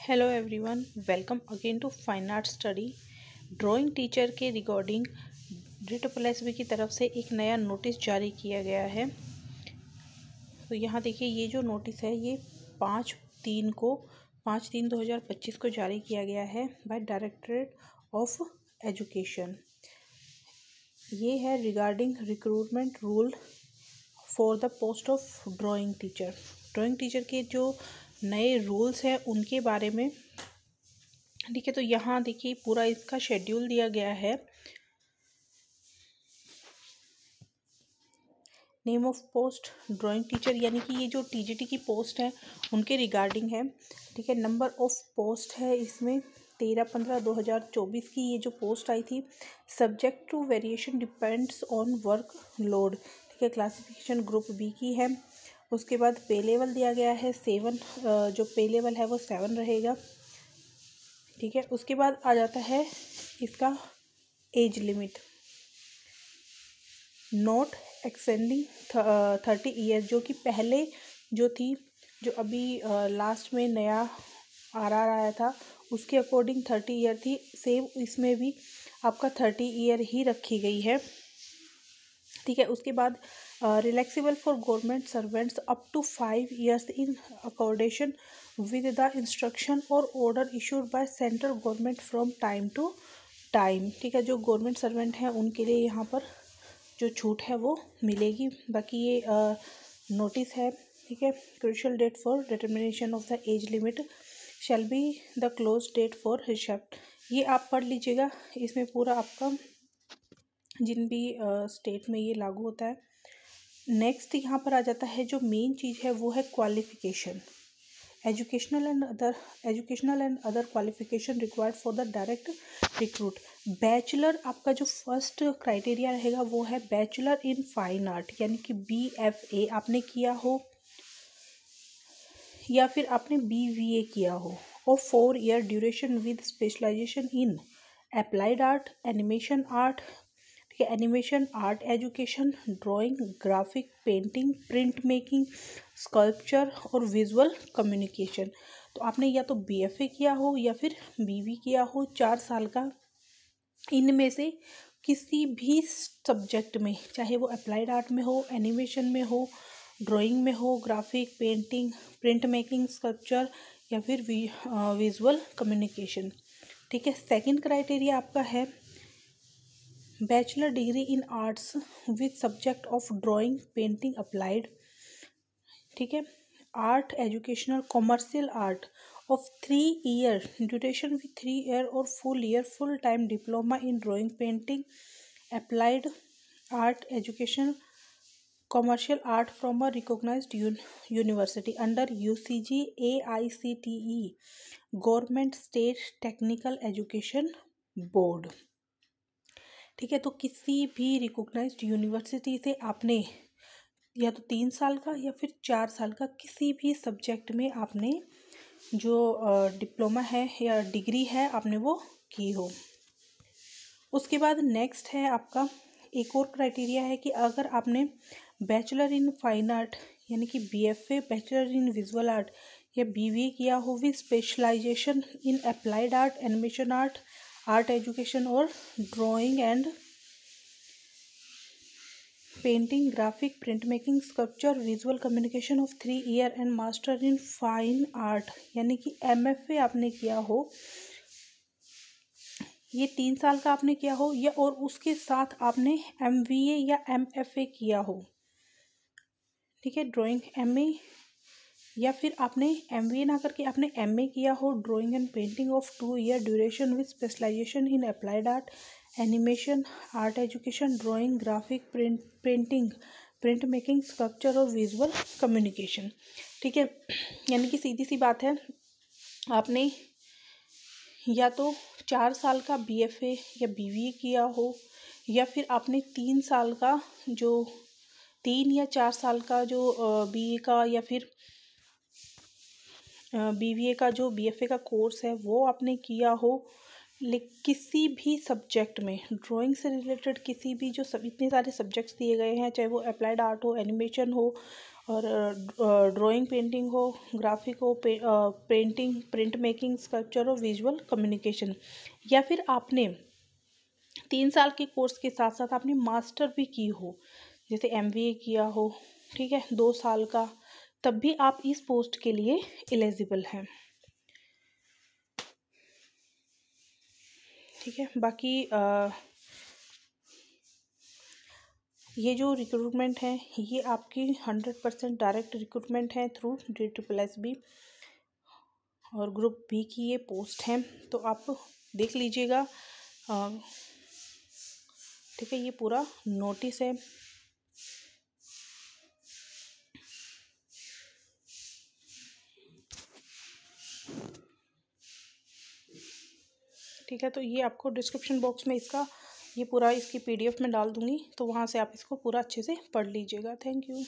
Hello everyone, welcome again to fine art study. Drawing teacher के regarding DSSB की तरफ से एक नया नोटिस जारी किया गया है। तो यहाँ देखिए, ये जो नोटिस है ये 5/3/2025 को जारी किया गया है बाय डायरेक्टरेट ऑफ एजुकेशन। ये है regarding recruitment rule for the post of drawing teacher. Drawing teacher के जो नए रूल्स हैं उनके बारे में, ठीक है। तो यहाँ देखिए पूरा इसका शेड्यूल दिया गया है। Name of post drawing teacher, यानी कि ये जो TGT की पोस्ट है उनके रिगार्डिंग है, ठीक है। नंबर ऑफ पोस्ट है इसमें 13/15/2024 की ये जो पोस्ट आई थी। Subject to variation depends on work load, ठीक है। क्लासिफिकेशन ग्रुप बी की है। उसके बाद पे लेवल दिया गया है 7, जो पे लेवल है वो 7 रहेगा, ठीक है। उसके बाद आ जाता है इसका age limit, not extending 30 year, जो कि पहले जो थी, जो अभी लास्ट में नया RR आया था उसके अकॉर्डिंग 30 ईयर थी। सेम इसमें भी आपका 30 ईयर ही रखी गई है, ठीक है। उसके बाद relaxable for government servants up to 5 years in accordance with the instruction और order issued by central government from time to time, ठीक है। जो गवर्नमेंट सर्वेंट हैं उनके लिए यहाँ पर जो छूट है वो मिलेगी। बाकी ये नोटिस है, ठीक है। Crucial date for determination of the age limit shall be the close date for receipt. ये आप पढ़ लीजिएगा, इसमें पूरा आपका जिन भी स्टेट में ये लागू होता है। नेक्स्ट यहाँ पर आ जाता है, जो मेन चीज़ है वो है qualification. Educational and other qualification required for the direct recruit. Bachelor आपका जो फर्स्ट क्राइटेरिया रहेगा वो है बैचलर इन फाइन आर्ट, यानी कि BFA आपने किया हो या फिर आपने BVA किया हो, और 4 year duration with specialisation in applied art, animation art, ठीक है। Animation art education, drawing, graphic, painting, print making, sculpture और विजुअल कम्युनिकेशन। तो आपने या तो BFA किया हो या फिर BV किया हो 4 साल का। इनमें से किसी भी सब्जेक्ट में, चाहे वो अप्लाइड आर्ट में हो, एनिमेशन में हो, ड्राइंग में हो, graphic, painting, print making, sculpture या फिर विजुअल कम्युनिकेशन, ठीक है। सेकंड क्राइटेरिया आपका है bachelor degree in arts with subject of drawing, painting, applied, ठीक है। Art educational commercial art of 3 year duration with 3 year और full time diploma in drawing, painting, applied art education commercial art from a recognised university under UCG AICTE government state technical education board, ठीक है। तो किसी भी recognised university से आपने या तो 3 साल का या फिर 4 साल का किसी भी सब्जेक्ट में आपने जो डिप्लोमा है या डिग्री है आपने वो की हो। उसके बाद नेक्स्ट है आपका एक और क्राइटेरिया है कि अगर आपने बैचलर इन फाइन आर्ट यानी कि BFA, bachelor in visual art या BVA किया हो with specialisation in applied art, animation art, art education और drawing and painting, graphic, print making, sculpture, visual communication of 3 year and master in fine art, यानी कि MFA आपने किया हो, ये 3 साल का आपने किया हो, या और उसके साथ आपने MVA या MFA किया हो, ठीक है। ड्राइंग MA, या फिर आपने MVA ना करके आपने MA किया हो, drawing and painting of 2 year duration with specialisation in applied art, animation, art education, drawing, graphic, painting, print making, sculpture और विजुअल कम्युनिकेशन, ठीक है। यानी कि सीधी सी बात है, आपने या तो 4 साल का BFA या BVA किया हो, या फिर आपने 3 साल का जो 3 या 4 साल का जो BA का या फिर BVA का जो BFA का कोर्स है वो आपने किया हो। किसी भी सब्जेक्ट में ड्राइंग से रिलेटेड किसी भी जो इतने सारे सब्जेक्ट्स दिए गए हैं, चाहे वो अप्लाइड आर्ट हो, एनिमेशन हो और ड्राइंग, पेंटिंग हो, ग्राफिक हो, पेंटिंग, प्रिंट मेकिंग, स्कल्पचर हो, विजुअल कम्युनिकेशन, या फिर आपने 3 साल के कोर्स के साथ साथ आपने मास्टर भी की हो, जैसे MBA किया हो, ठीक है, 2 साल का, तब भी आप इस पोस्ट के लिए एलिजिबल हैं। ठीक है, बाकी ये जो रिक्रूटमेंट है ये आपकी 100% डायरेक्ट रिक्रूटमेंट है थ्रू DSSB और ग्रुप बी की ये पोस्ट है, तो आप देख लीजिएगा। ठीक है, ये पूरा नोटिस है। ठीक है, तो ये आपको डिस्क्रिप्शन बॉक्स में इसका ये पूरा इसकी PDF में डाल दूँगी, तो वहाँ से आप इसको पूरा अच्छे से पढ़ लीजिएगा। Thank you.